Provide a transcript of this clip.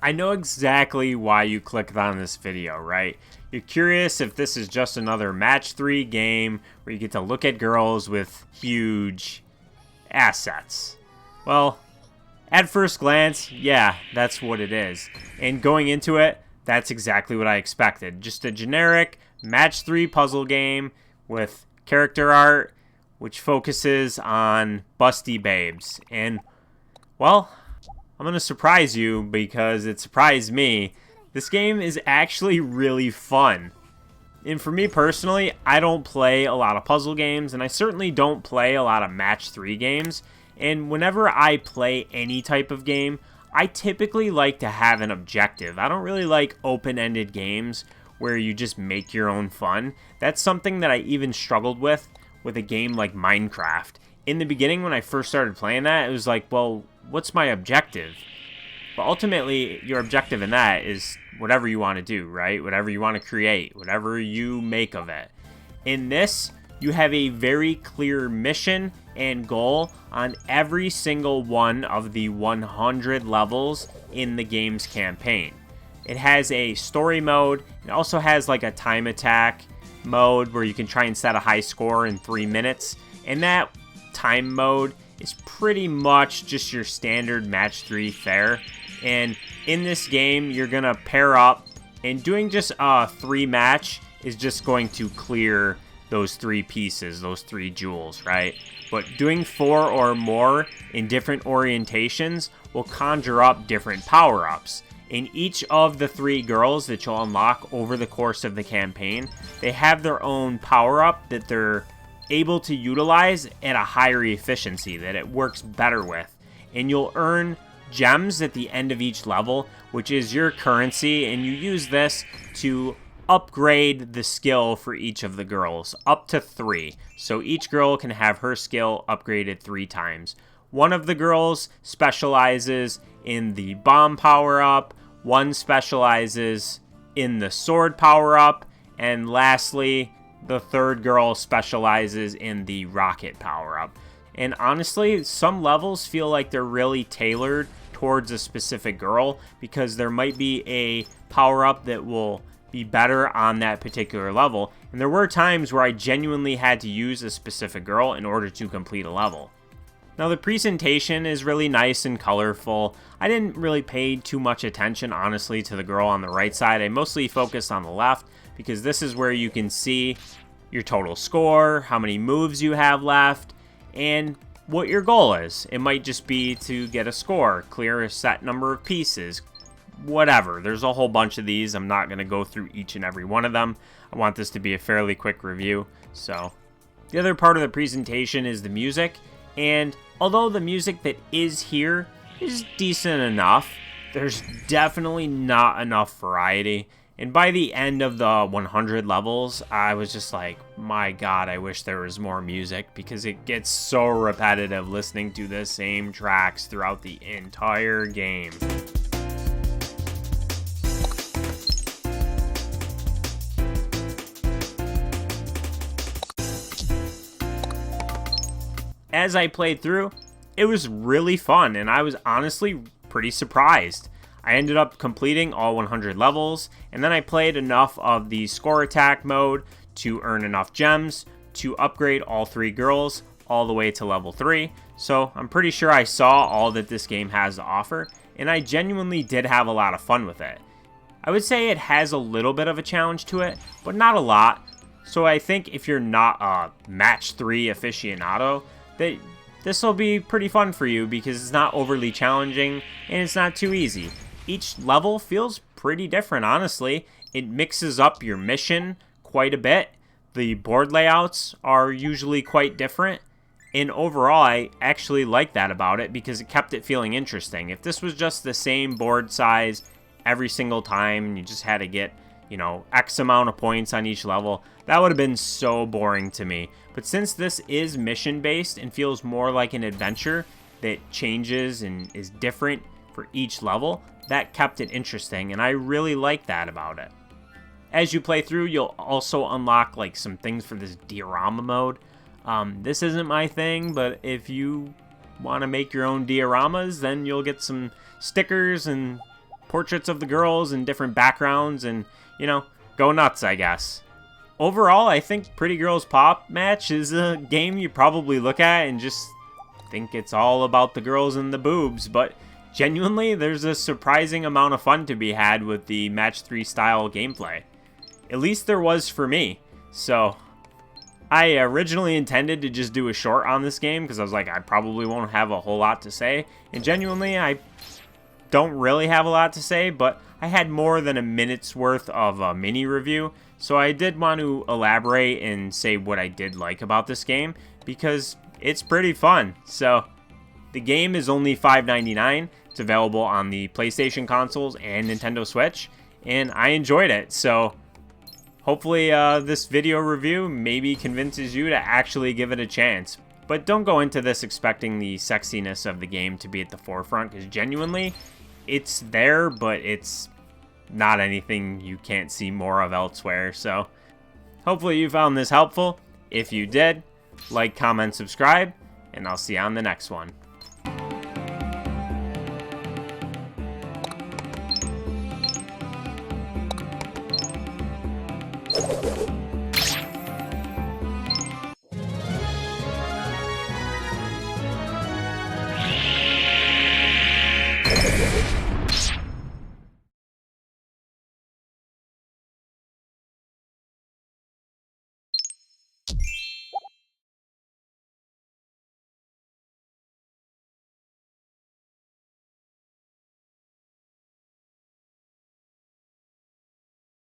I know exactly why you clicked on this video, right? You're curious if this is just another match 3 game where you get to look at girls with huge assets. Well, at first glance, yeah, that's what it is. And going into it, that's exactly what I expected. Just a generic match 3 puzzle game with character art which focuses on busty babes. And, well, I'm going to surprise you because it surprised me. This game is actually really fun. And for me personally, I don't play a lot of puzzle games, and I certainly don't play a lot of match 3 games. And whenever I play any type of game, I typically like to have an objective. I don't really like open-ended games where you just make your own fun. That's something that I even struggled with a game like Minecraft. In the beginning, when I first started playing that, it was like, well, what's my objective? But ultimately, your objective in that is whatever you want to do, right? Whatever you want to create, whatever you make of it. In this, you have a very clear mission and goal on every single one of the 100 levels in the game's campaign. It has a story mode. It also has like a time attack mode where you can try and set a high score in 3 minutes. And that time mode is pretty much just your standard match 3 fare. And in this game, you're going to pair up, and doing just a 3 match is just going to clear those 3 pieces, those 3 jewels, right? But doing 4 or more in different orientations will conjure up different power-ups. In each of the 3 girls that you'll unlock over the course of the campaign, they have their own power-up that they're able to utilize at a higher efficiency, that it works better with. And you'll earn gems at the end of each level, which is your currency, and you use this to upgrade the skill for each of the girls, up to 3. So each girl can have her skill upgraded 3 times. One of the girls specializes in the bomb power-up, one specializes in the sword power-up, and lastly, the third girl specializes in the rocket power-up. And honestly, some levels feel like they're really tailored towards a specific girl because there might be a power-up that will be better on that particular level. And there were times where I genuinely had to use a specific girl in order to complete a level. Now, the presentation is really nice and colorful. I didn't really pay too much attention, honestly, to the girl on the right side. I mostly focused on the left because this is where you can see your total score, how many moves you have left, and what your goal is. It might just be to get a score, clear a set number of pieces, whatever. There's a whole bunch of these. I'm not going to go through each and every one of them. I want this to be a fairly quick review. So, the other part of the presentation is the music. And although the music that is here is decent enough, there's definitely not enough variety. And by the end of the 100 levels, I was just like, my God, I wish there was more music because it gets so repetitive listening to the same tracks throughout the entire game. As I played through, it was really fun, and I was honestly pretty surprised. I ended up completing all 100 levels, and then I played enough of the score attack mode to earn enough gems to upgrade all 3 girls all the way to level 3. So I'm pretty sure I saw all that this game has to offer, and I genuinely did have a lot of fun with it. I would say it has a little bit of a challenge to it, but not a lot. So I think if you're not a match 3 aficionado, that this will be pretty fun for you because it's not overly challenging and it's not too easy. Each level feels pretty different, honestly. It mixes up your mission quite a bit. The board layouts are usually quite different. And overall, I actually like that about it because it kept it feeling interesting. If this was just the same board size every single time and you just had to get, X amount of points on each level, that would have been so boring to me. But since this is mission-based and feels more like an adventure that changes and is different for each level, that kept it interesting, and I really like that about it. As you play through, you'll also unlock like some things for this diorama mode. This isn't my thing, but if you want to make your own dioramas, then you'll get some stickers and portraits of the girls and different backgrounds and, you know, go nuts, I guess. Overall, I think Pretty Girls Pop Match is a game you probably look at and just think it's all about the girls and the boobs, but genuinely, there's a surprising amount of fun to be had with the Match 3 style gameplay. At least there was for me. So, I originally intended to just do a short on this game because I was like, I probably won't have a whole lot to say. And genuinely, I don't really have a lot to say, but I had more than a minute's worth of a mini review. So I did want to elaborate and say what I did like about this game because it's pretty fun. So, the game is only $5.99. It's available on the PlayStation consoles and Nintendo Switch, and I enjoyed it. So hopefully this video review maybe convinces you to actually give it a chance. But don't go into this expecting the sexiness of the game to be at the forefront, because genuinely, it's there, but it's not anything you can't see more of elsewhere. So hopefully you found this helpful. If you did, like, comment, subscribe, and I'll see you on the next one.